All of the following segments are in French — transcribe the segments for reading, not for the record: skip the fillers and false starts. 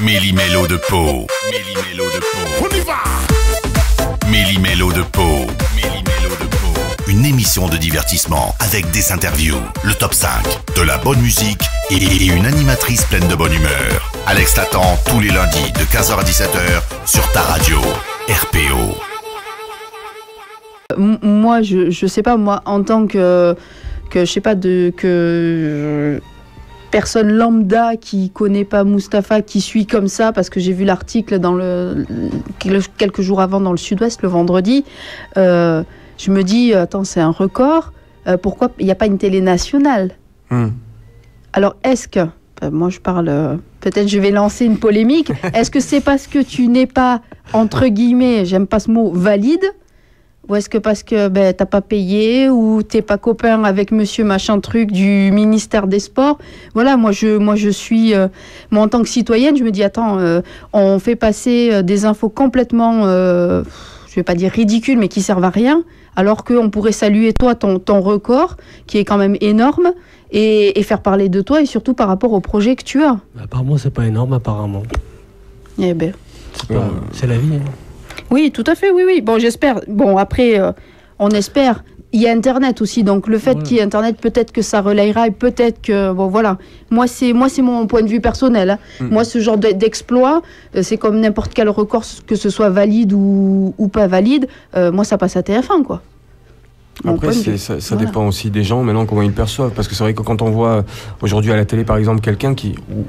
Méli-mélo de Pau. Méli-mélo de Pau. On y va. Méli-mélo de Pau. Méli-mélo de Pau. Une émission de divertissement avec des interviews, le top 5, de la bonne musique et une animatrice pleine de bonne humeur. Alex t'attend tous les lundis de 15h à 17h sur ta radio RPO. Moi, je sais pas, moi, en tant que je sais pas, personne lambda qui connaît pas Mustapha, qui suit comme ça, parce que j'ai vu l'article quelques jours avant dans le Sud-Ouest, le vendredi, je me dis, attends, c'est un record, pourquoi il n'y a pas une télé nationale? Alors, est-ce que, moi je parle, peut-être je vais lancer une polémique, est-ce que c'est parce que tu n'es pas, entre guillemets, j'aime pas ce mot, valide? Ou est-ce que parce que t'as pas payé ou t'es pas copain avec monsieur machin truc du ministère des Sports? Voilà, moi je suis, moi en tant que citoyenne, je me dis attends, on fait passer des infos complètement, je vais pas dire ridicules, mais qui servent à rien, alors qu'on pourrait saluer toi ton record qui est quand même énorme et faire parler de toi et surtout par rapport au projet que tu as. Apparemment c'est pas énorme apparemment. Eh ben. C'est la vie. Hein. Oui, tout à fait, oui. Bon, j'espère. Bon, après, on espère. Il y a Internet aussi, donc le fait qu'il y ait Internet, peut-être que ça relayera et peut-être que... Bon, voilà. Moi, c'est mon point de vue personnel. Hein. Moi, ce genre d'exploit, c'est comme n'importe quel record, que ce soit valide ou pas valide. Moi, ça passe à TF1, quoi. Après, ça dépend aussi des gens, maintenant, comment ils le perçoivent. Parce que c'est vrai que quand on voit aujourd'hui à la télé, par exemple, quelqu'un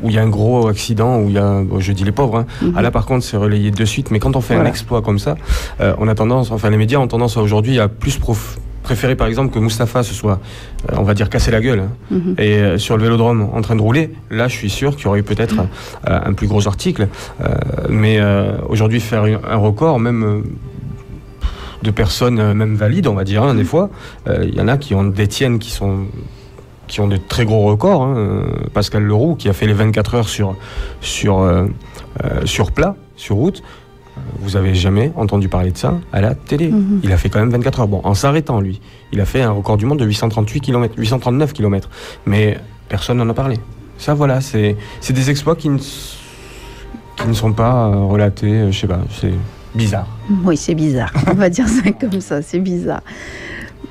où il y a un gros accident, où il y a, je dis les pauvres, hein, là par contre, c'est relayé de suite. Mais quand on fait un exploit comme ça, on a tendance, enfin les médias ont tendance aujourd'hui à plus préférer, par exemple, que Mustapha se soit, on va dire, cassé la gueule. Hein, et sur le vélodrome, en train de rouler, là, je suis sûr qu'il y aurait eu peut-être un plus gros article. Mais aujourd'hui, faire un record, même... de personnes même valides, on va dire, hein, des fois. Il y en a qui détiennent, qui ont de très gros records. Hein. Pascal Leroux, qui a fait les 24 heures sur plat, sur route. Vous avez jamais entendu parler de ça à la télé. Il a fait quand même 24 heures. Bon, en s'arrêtant, lui. Il a fait un record du monde de 839 km. Mais personne n'en a parlé. Ça, voilà, c'est des exploits qui ne sont pas relatés, je sais pas, c'est... bizarre. Oui, c'est bizarre. On va dire ça comme ça, c'est bizarre.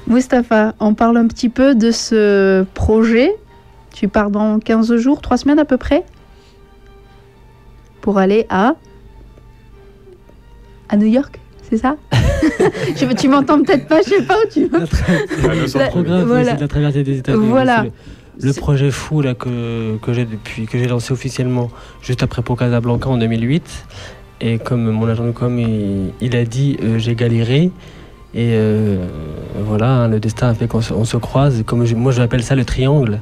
Mustapha, on parle un petit peu de ce projet. Tu pars dans 15 jours, 3 semaines à peu près, pour aller à New York, c'est ça? Tu m'entends peut-être pas, je sais pas où tu vas. Le programme, c'est de la traversée des États-Unis. Voilà. Le projet fou là, que j'ai lancé officiellement juste après Pau Casablanca en 2008. Et comme mon agent de com, il a dit, j'ai galéré. Et voilà, hein, le destin a fait qu'on se croise. Moi, j'appelle ça le triangle.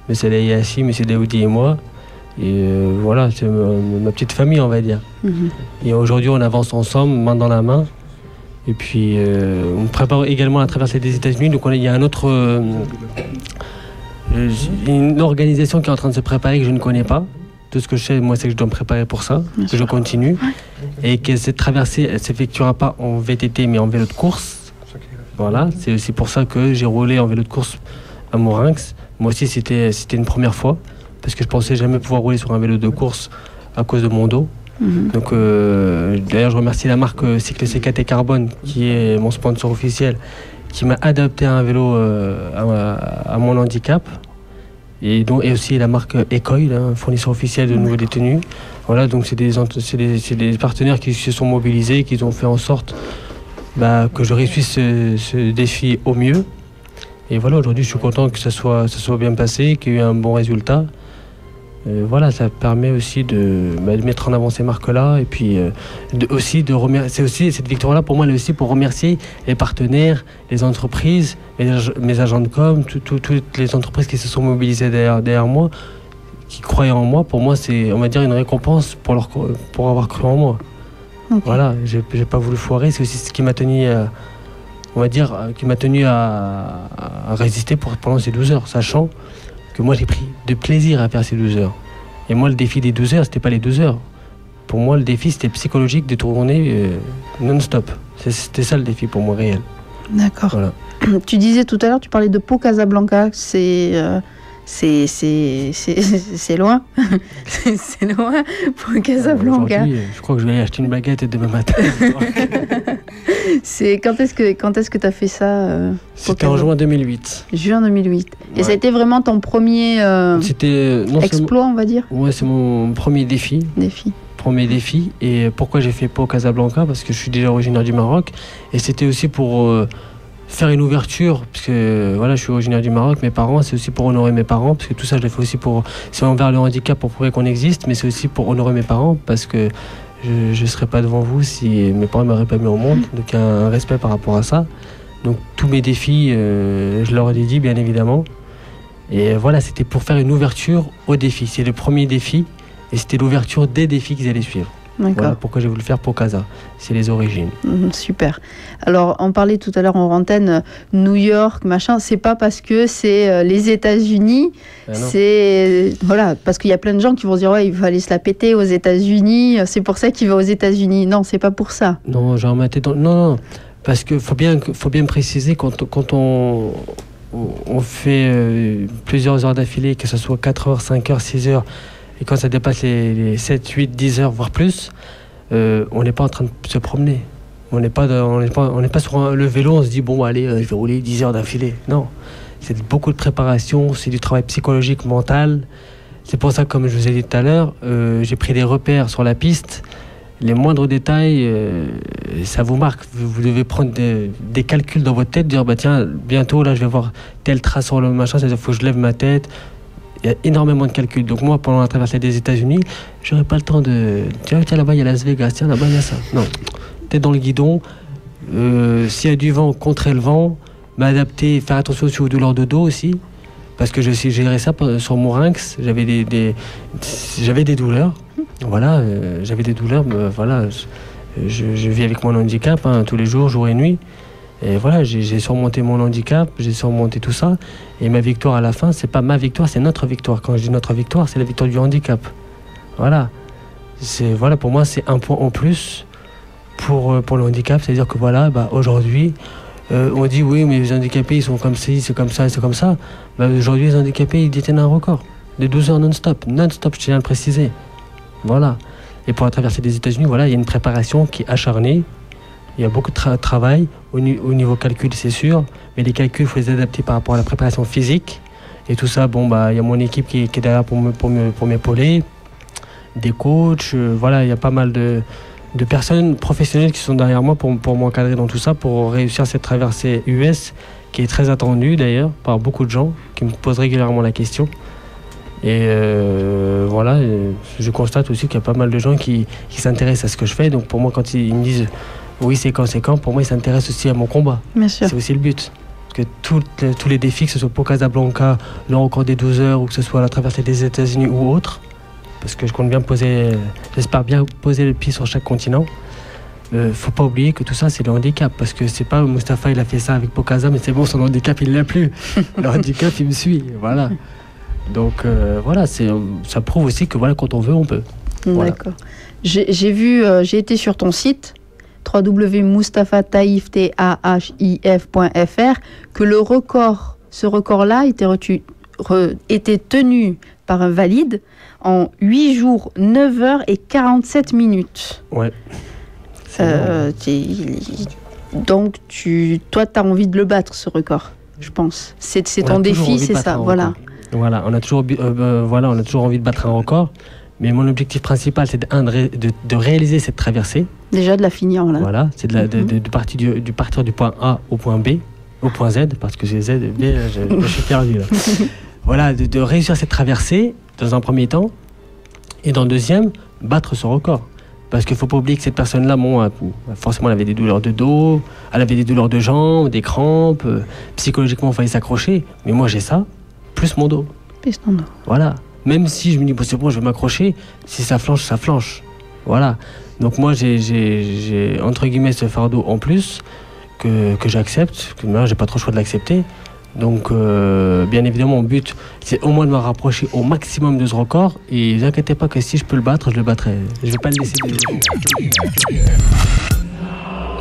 M. Yayachi, M. Daoudi et moi. Et voilà, c'est ma petite famille, on va dire. Et aujourd'hui, on avance ensemble, main dans la main. Et puis, on prépare également la traversée des États-Unis. Donc, il y a une organisation qui est en train de se préparer que je ne connais pas. Tout ce que je sais, moi, c'est que je dois me préparer pour ça, que je continue. Et que cette traversée, elle ne s'effectuera pas en VTT, mais en vélo de course. Voilà, c'est aussi pour ça que j'ai roulé en vélo de course à Morinx. Moi aussi, c'était une première fois, parce que je pensais jamais pouvoir rouler sur un vélo de course à cause de mon dos. Donc, d'ailleurs, je remercie la marque Cycle C4 et Carbone, qui est mon sponsor officiel, qui m'a adapté à un vélo à mon handicap. Et aussi la marque Ecoil, hein, fournisseur officiel de nouveaux détenus. Voilà, donc c'est des partenaires qui se sont mobilisés, qui ont fait en sorte que je réussisse ce défi au mieux. Et voilà, aujourd'hui, je suis content que ça soit bien passé, qu'il y ait eu un bon résultat. Voilà, ça permet aussi de mettre en avant ces marques-là et puis c'est aussi cette victoire-là pour moi, elle est aussi pour remercier les partenaires, les entreprises, mes agents de com, toutes les entreprises qui se sont mobilisées derrière moi, qui croyaient en moi. Pour moi, c'est, on va dire, une récompense pour avoir cru en moi. Okay. Voilà, j'ai pas voulu foirer, c'est aussi ce qui m'a tenu à résister pendant ces 12 heures, sachant que moi j'ai pris de plaisir à faire ces 12 heures. Et moi le défi des 12 heures, c'était pas les 12 heures. Pour moi le défi c'était psychologique de tourner non-stop. C'était ça le défi pour moi réel. D'accord. Voilà. Tu disais tout à l'heure, tu parlais de Pau Casablanca, c'est c'est loin. C'est loin pour Casablanca. Je crois que je vais aller acheter une baguette demain matin. Quand est-ce que tu as fait ça C'était en juin 2008. Juin 2008. Ouais. Et ça a été vraiment ton premier exploit, on va dire? Ouais, c'est mon premier défi. Premier défi. Et pourquoi j'ai fait Pau Casablanca? Parce que je suis déjà originaire du Maroc. Et c'était aussi pour faire une ouverture, parce que voilà, je suis originaire du Maroc, mes parents, c'est aussi pour honorer mes parents, parce que tout ça, je l'ai fait aussi c'est envers le handicap pour prouver qu'on existe, mais c'est aussi pour honorer mes parents, parce que je ne serais pas devant vous si mes parents ne m'auraient pas mis au monde. Donc il y a un respect par rapport à ça. Donc tous mes défis, je leur ai dit, bien évidemment. Et voilà, c'était pour faire une ouverture aux défis. C'est le premier défi, et c'était l'ouverture des défis qu'ils allaient suivre. Voilà pourquoi j'ai voulu faire Pau Casa. C'est les origines. Super. Alors, on parlait tout à l'heure en antenne, New York, machin. C'est pas parce que c'est les États-Unis. C'est voilà, parce qu'il y a plein de gens qui vont se dire ouais, il va aller se la péter aux États-Unis. C'est pour ça qu'il va aux États-Unis. Non, c'est pas pour ça. Non, genre non, parce que faut bien préciser quand on fait plusieurs heures d'affilée, que ce soit 4 heures, 5 heures, 6 heures. Et quand ça dépasse les 7, 8, 10 heures, voire plus, on n'est pas en train de se promener. On n'est pas sur le vélo, on se dit, bon, allez, je vais rouler 10 heures d'affilée. Non, c'est beaucoup de préparation, c'est du travail psychologique, mental. C'est pour ça, comme je vous ai dit tout à l'heure, j'ai pris des repères sur la piste. Les moindres détails, ça vous marque. Vous devez prendre des calculs dans votre tête, dire, bah tiens, bientôt, là, je vais voir telle trace sur le machin, c'est-à-dire qu'il faut que je lève ma tête. Il y a énormément de calculs. Donc moi, pendant la traversée des États-Unis, j'aurais pas le temps de... Tiens, là-bas, il y a Las Vegas. Tiens, là-bas, il y a ça. Non. T'es dans le guidon. S'il y a du vent, contrer le vent. M'adapter, faire attention aux douleurs de dos aussi. Parce que j'ai géré ça sur mon Rynx. J'avais des douleurs. Voilà, j'avais des douleurs. Voilà, je vis avec mon handicap tous les jours, jour et nuit. Et voilà, j'ai surmonté mon handicap, j'ai surmonté tout ça. Et ma victoire à la fin, c'est pas ma victoire, c'est notre victoire. Quand je dis notre victoire, c'est la victoire du handicap. Voilà. Voilà, pour moi, c'est un point en plus pour le handicap. C'est-à-dire que voilà, aujourd'hui, on dit oui, mais les handicapés, ils sont comme ci, c'est comme ça, c'est comme ça. Aujourd'hui, les handicapés, ils détiennent un record de 12 heures non-stop. Non-stop, je tiens à le préciser. Voilà. Et pour la traversée des États-Unis, voilà, il y a une préparation qui est acharnée. Il y a beaucoup de travail au niveau calcul, c'est sûr, mais les calculs, il faut les adapter par rapport à la préparation physique. Et tout ça, il y a mon équipe qui est derrière pour m'épauler, des coachs, voilà, il y a pas mal de personnes professionnelles qui sont derrière moi pour m'encadrer dans tout ça, pour réussir cette traversée US, qui est très attendue d'ailleurs par beaucoup de gens, qui me posent régulièrement la question. Et voilà, je constate aussi qu'il y a pas mal de gens qui s'intéressent à ce que je fais. Donc pour moi, quand ils me disent... Oui, c'est conséquent. Pour moi, il s'intéresse aussi à mon combat. Bien sûr. C'est aussi le but. Parce que tous les défis, que ce soit pour Casablanca, le record des 12 heures, ou que ce soit la traversée des États-Unis ou autre, parce que je compte bien j'espère bien poser le pied sur chaque continent. Faut pas oublier que tout ça, c'est le handicap. Parce que c'est pas Mustapha, il a fait ça avec Pau Casa, mais c'est bon, son handicap, il l'a plus. Le handicap, il me suit. Voilà. Donc, voilà, ça prouve aussi que voilà, quand on veut, on peut. Voilà. D'accord. J'ai été sur ton site www.mustaphatahif.fr que ce record-là était tenu par un valide en 8 jours, 9 heures et 47 minutes. Ouais. Donc, toi, tu as envie de le battre, ce record, je pense. C'est ton défi, c'est ça, voilà. Voilà, on a toujours envie de battre un record. Mais mon objectif principal, c'est de réaliser cette traversée. Déjà de la finir, là. Voilà, c'est de partir du point A au point B, au point Z, parce que c'est Z et B, je suis perdu là. Voilà, de réussir cette traversée dans un premier temps, et dans le deuxième, battre ce record. Parce qu'il ne faut pas oublier que cette personne-là, forcément, elle avait des douleurs de dos, elle avait des douleurs de jambes, des crampes, psychologiquement, il fallait s'accrocher. Mais moi, j'ai ça, plus mon dos. Plus ton dos. Voilà. Même si je me dis, c'est bon, je vais m'accrocher, si ça flanche, ça flanche. Voilà. Donc moi, j'ai entre guillemets ce fardeau en plus que j'accepte, que moi, j'ai pas trop le choix de l'accepter. Donc, bien évidemment, mon but, c'est au moins de me rapprocher au maximum de ce record. Et ne vous inquiétez pas que si je peux le battre, je le battrai. Je vais pas le laisser.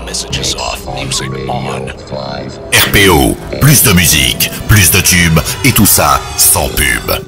Messages off, music on. RPO, plus de musique, plus de tubes, et tout ça sans pub.